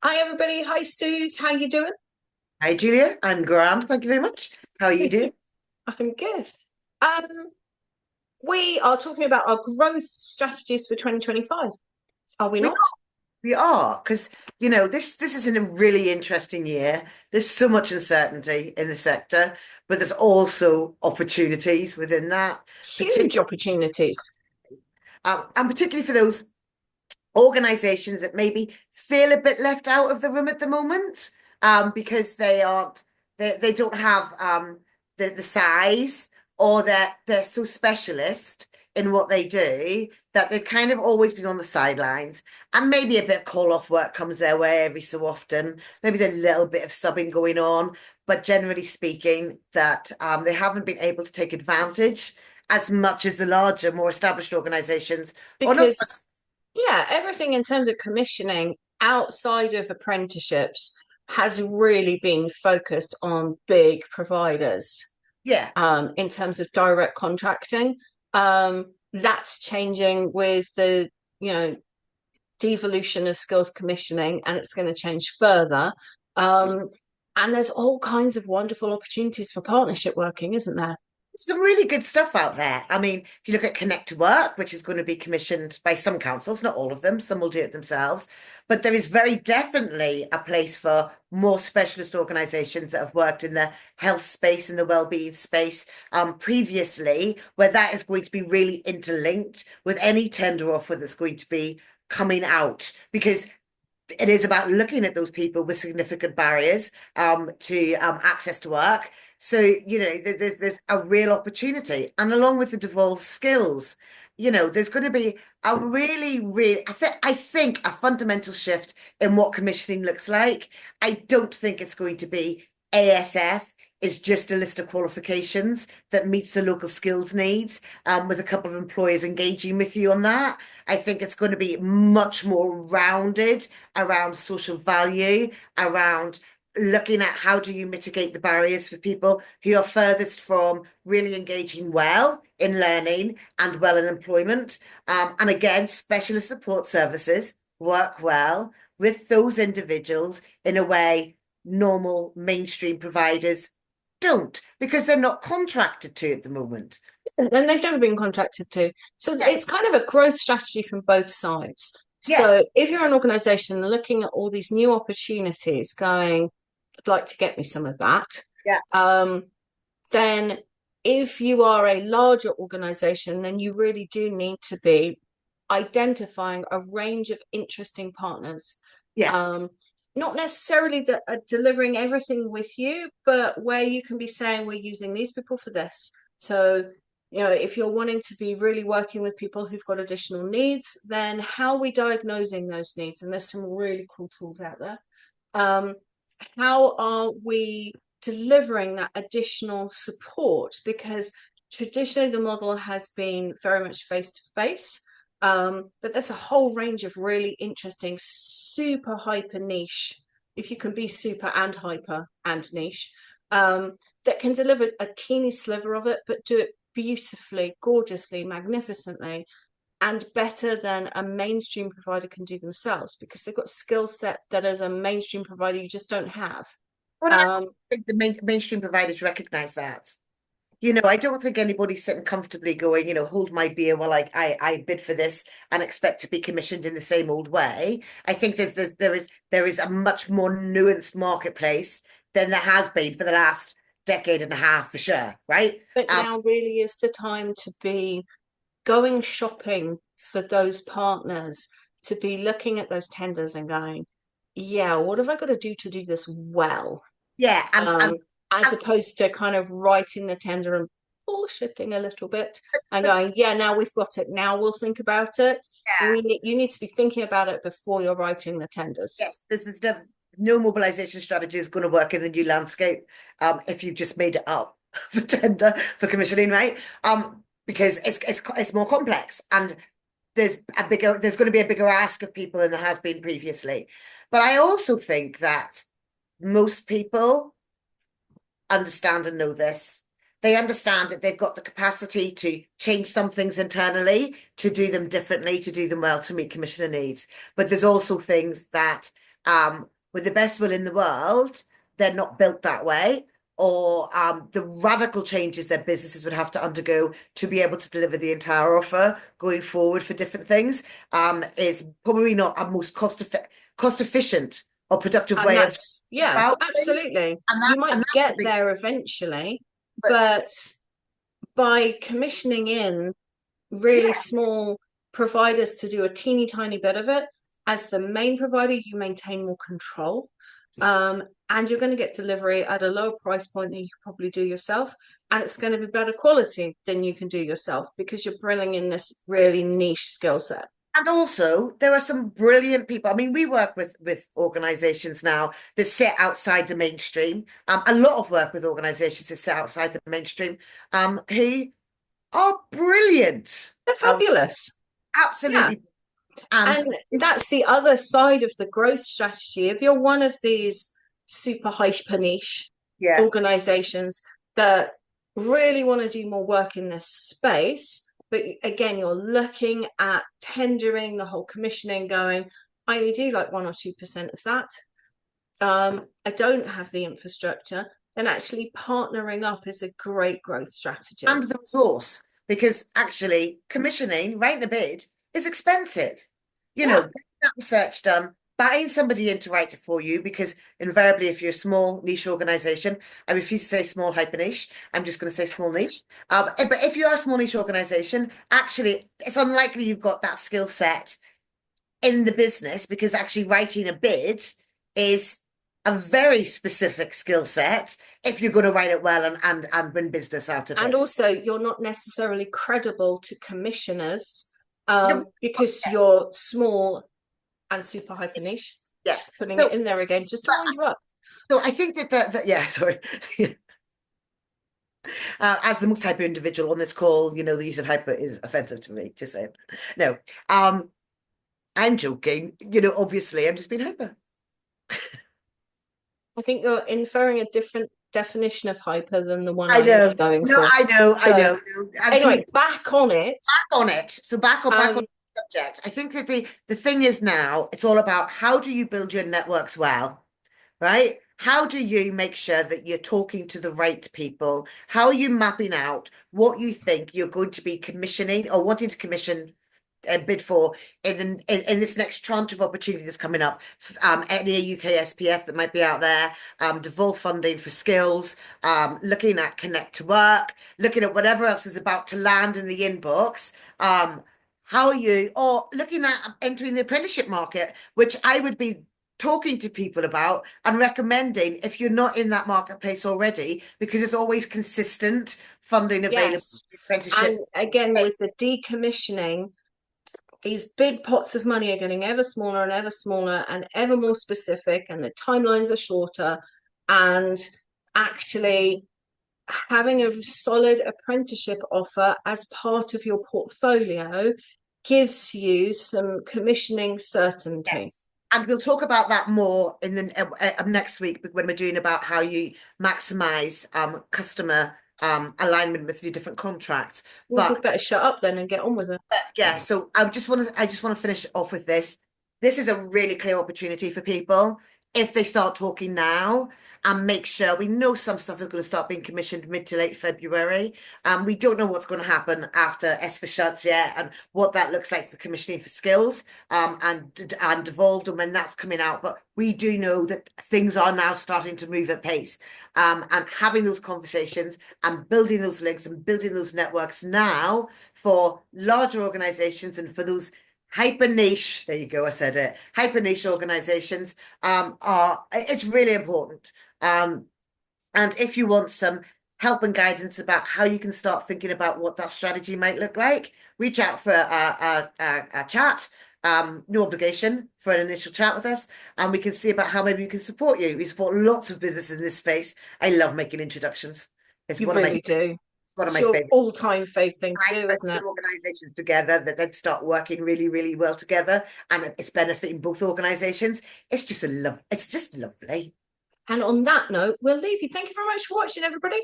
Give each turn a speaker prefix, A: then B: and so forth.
A: Hi everybody. Hi Suze. How you doing?
B: Hi, Julia. I'm grand. Thank you very much. How are you doing?
A: I'm good. Um, we are talking about our growth strategies for 2025. Are we
B: We
A: not?
B: are. We are, because this is in a really interesting year. There's so much uncertainty in the sector, but there's also opportunities within that, particularly
A: Huge opportunities.
B: and particularly for those organizations that maybe feel a bit left out of the room at the moment, because they don't have the size, or they're so specialist in what they do that they've kind of always been on the sidelines, and maybe a bit of call off work comes their way every so often. Maybe there's a little bit of subbing going on, but generally speaking, that they haven't been able to take advantage as much as the larger, more established organizations, or not.
A: Because, yeah, everything in terms of commissioning outside of apprenticeships has really been focused on big providers
B: Yeah.
A: in terms of direct contracting. That's changing with the, you know, devolution of skills commissioning, and it's going to change further. Um, and there's all kinds of wonderful opportunities for partnership working, isn't there?
B: Some really good stuff out there. I mean, if you look at Connect to Work, which is going to be commissioned by some councils, not all of them, some will do it themselves, but there is very definitely a place for more specialist organisations that have worked in the health space and the well-being space previously, where that is going to be really interlinked with any tender offer that's going to be coming out, because it is about looking at those people with significant barriers to access to work. So, there's a real opportunity. And along with the devolved skills, there's going to be a really, I think a fundamental shift in what commissioning looks like. I don't think it's going to be ASF is just a list of qualifications that meets the local skills needs, with a couple of employers engaging with you on that. I think it's going to be much more rounded around social value, around looking at how do you mitigate the barriers for people who are furthest from really engaging well in learning and well in employment. And again, specialist support services work well with those individuals in a way normal mainstream providers don't, because they're not contracted to at the moment.
A: And they've never been contracted to. So
B: Yeah,
A: it's kind of a growth strategy from both sides.
B: yeah,
A: So if you're an organization looking at all these new opportunities, going, I'd like to get me some of that,
B: yeah,
A: um, then if you are a larger organization, then you really do need to be identifying a range of interesting partners.
B: yeah.
A: Um, Not necessarily that are delivering everything with you, but where you can be saying we're using these people for this. So, if you're wanting to be really working with people who've got additional needs, then how are we diagnosing those needs? And there's some really cool tools out there. Um, how are we delivering that additional support? Because traditionally the model has been very much face to face. But there's a whole range of really interesting, super hyper niche, if you can be super and hyper and niche, that can deliver a teeny sliver of it, but do it beautifully, gorgeously, magnificently, and better than a mainstream provider can do themselves, because they've got skill set that as a mainstream provider you just don't have.
B: Well, I
A: Um,
B: think the mainstream providers recognize that. I don't think anybody's sitting comfortably going, hold my beer while I bid for this and expect to be commissioned in the same old way. I think there is a much more nuanced marketplace than there has been for the last decade and a half, for sure, right?
A: but now really is the time to be going shopping for those partners, to be looking at those tenders and going, yeah, what have I got to do this well?
B: Yeah,
A: Um, as
B: and
A: opposed to kind of writing the tender and bullshitting a little bit and going, yeah, now we've got it. Now we'll think about it.
B: yeah,
A: You need to be thinking about it before you're writing the tenders.
B: yes, there's no mobilization strategy is going to work in the new landscape, if you've just made it up for tender for commissioning, right? Because it's more complex, and there's going to be a bigger ask of people than there has been previously. But I also think that most people understand and know this. They understand that they've got the capacity to change some things internally, to do them differently, to do them well, to meet commissioner needs. But there's also things that with the best will in the world, they're not built that way, or the radical changes their businesses would have to undergo to be able to deliver the entire offer going forward for different things, is probably not a most cost efficient or productive
A: And
B: way of
A: that's, yeah,
B: about things.
A: absolutely.
B: And
A: You
B: that's
A: might
B: the
A: get
B: big
A: there
B: thing.
A: eventually,
B: But
A: but by commissioning in really
B: yeah,
A: small providers to do a teeny tiny bit of it, as the main provider, you maintain more control. And you're going to get delivery at a lower price point than you could probably do yourself. And it's going to be better quality than you can do yourself because you're bringing in this really niche skill set.
B: and also there are some brilliant people. I mean, we work with organizations now that sit outside the mainstream. A lot of work with organizations that sit outside the mainstream, who are brilliant.
A: They're fabulous. Yeah.
B: Absolutely. And
A: And that's the other side of the growth strategy. If you're one of these super hyper niche
B: yeah,
A: organizations that really want to do more work in this space, but again, you're looking at tendering the whole commissioning, going, I only do like 1 or 2% of that. I don't have the infrastructure, then actually partnering up is a great growth strategy.
B: and the resource, because actually commissioning, writing a bid is expensive.
A: Yeah.
B: Getting that research done, buying somebody in to write it for you, because invariably, if you're a small niche organization, I refuse to say small hyper niche, I'm just going to say small niche. But if you are a small niche organization, actually, it's unlikely you've got that skill set in the business, because actually writing a bid is a very specific skill set if you're going to write it well and win business out of
A: And
B: it.
A: also, you're not necessarily credible to commissioners
B: No,
A: because you're small and super hyper niche.
B: yeah.
A: Just putting it
B: So,
A: in there again, just to
B: but,
A: wind you up.
B: so I think that yeah, sorry. As the most hyper individual on this call, the use of hyper is offensive to me. Just saying. No, I'm joking. Obviously, I'm just being hyper.
A: I think you're inferring a different definition of hyper than the one
B: I
A: I was
B: know.
A: going
B: No,
A: for.
B: I know. I
A: So
B: know. No, I'm
A: anyway,
B: teasing.
A: back on it.
B: Back on it. So back on
A: Um,
B: the subject. I think that the thing is now, it's all about how do you build your networks well, right? How do you make sure that you're talking to the right people? How are you mapping out what you think you're going to be commissioning or wanting to commission a bid for in this next tranche of opportunity that's coming up? Any UK SPF that might be out there, devolve funding for skills, looking at Connect to Work, looking at whatever else is about to land in the inbox. How are you, or looking at entering the apprenticeship market, which I would be talking to people about and recommending if you're not in that marketplace already, because it's always consistent funding available
A: yes.
B: for apprenticeship.
A: And again, with the decommissioning, these big pots of money are getting ever smaller and ever more specific, and the timelines are shorter. And actually, having a solid apprenticeship offer as part of your portfolio gives you some commissioning certainty.
B: Yes. And we'll talk about that more in the next week when we're doing about how you maximize customer alignment with your different contracts.
A: Well, we
B: But
A: better shut up then and get on with it.
B: yeah, so I just want to finish off with this. This is a really clear opportunity for people if they start talking now and make sure. We know some stuff is going to start being commissioned mid to late February. We don't know what's going to happen after ESFA shuts yet and what that looks like for commissioning for skills and devolved and when that's coming out. But we do know that things are now starting to move at pace, and having those conversations and building those links and building those networks now for larger organizations and for those hyper niche, there you go, I said it, hyper niche organizations, it's really important. And if you want some help and guidance about how you can start thinking about what that strategy might look like, reach out for a chat. No obligation for an initial chat with us, and we can see about how maybe we can support you. We support lots of businesses in this space. I love making introductions. It's
A: You
B: one of my
A: really do.
B: one of
A: It's
B: my
A: your
B: favorite.
A: all-time fave thing to
B: I
A: do,
B: put
A: isn't
B: two
A: it?
B: organizations together that then start working really, really well together, and it's benefiting both organizations. It's just lovely.
A: And on that note, we'll leave you. Thank you very much for watching, everybody.